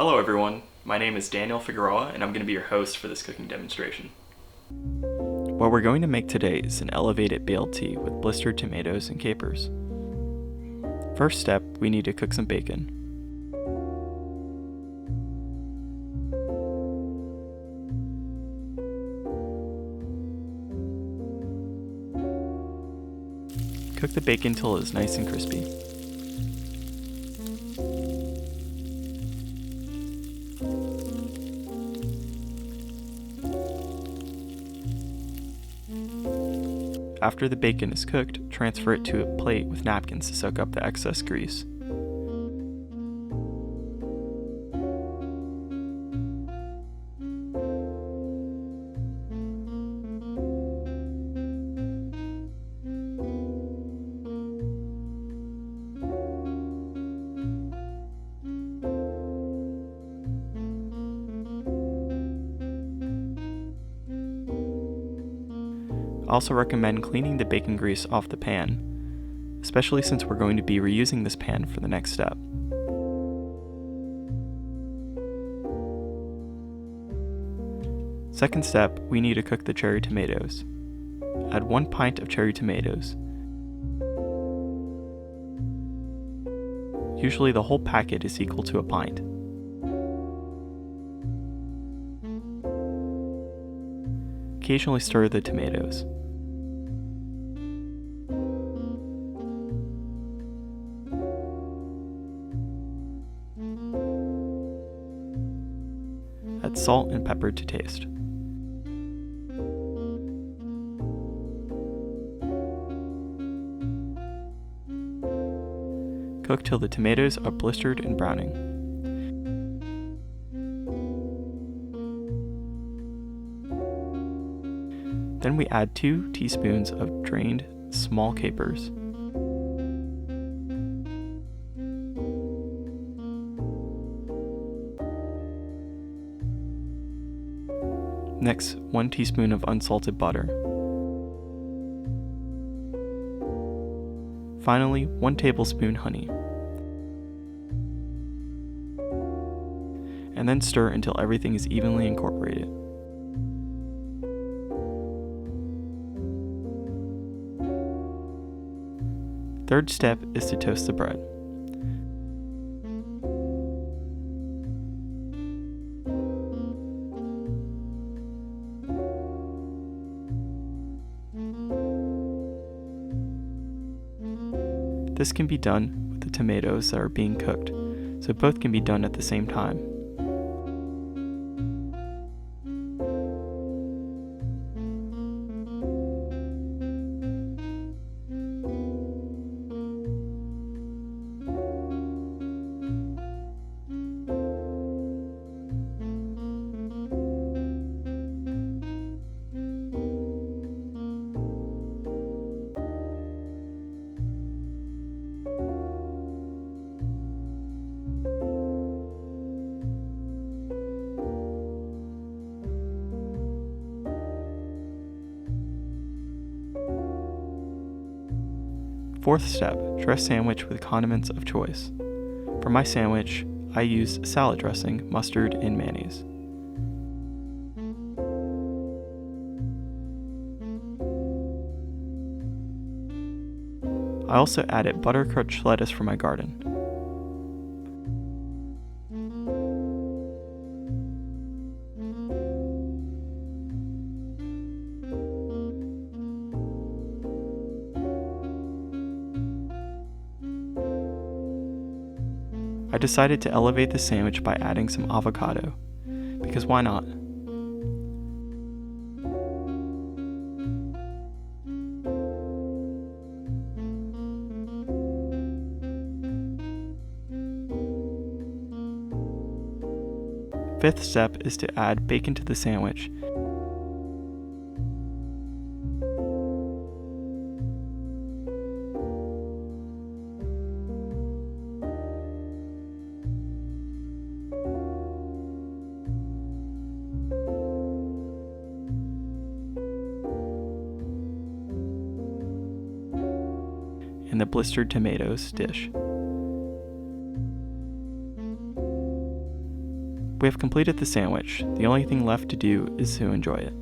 Hello everyone, my name is Daniel Figueroa and I'm going to be your host for this cooking demonstration. What we're going to make today is an elevated BLT with blistered tomatoes and capers. First step, we need to cook some bacon. Cook the bacon till it is nice and crispy. After the bacon is cooked, transfer it to a plate with napkins to soak up the excess grease. I also recommend cleaning the bacon grease off the pan, especially since we're going to be reusing this pan for the next step. Second step, we need to cook the cherry tomatoes. Add 1 pint of cherry tomatoes. Usually the whole packet is equal to a pint. Occasionally stir the tomatoes. Add salt and pepper to taste. Cook till the tomatoes are blistered and browning. Then we add 2 teaspoons of drained small capers. Next, 1 teaspoon of unsalted butter. Finally, 1 tablespoon honey. And then stir until everything is evenly incorporated. Third step is to toast the bread. This can be done with the tomatoes that are being cooked, so both can be done at the same time. Fourth step, dress sandwich with condiments of choice. For my sandwich, I used salad dressing, mustard, and mayonnaise. I also added buttercrunch lettuce from my garden. I decided to elevate the sandwich by adding some avocado, because why not? Fifth step is to add bacon to the sandwich. And the blistered tomatoes dish. We have completed the sandwich. The only thing left to do is to enjoy it.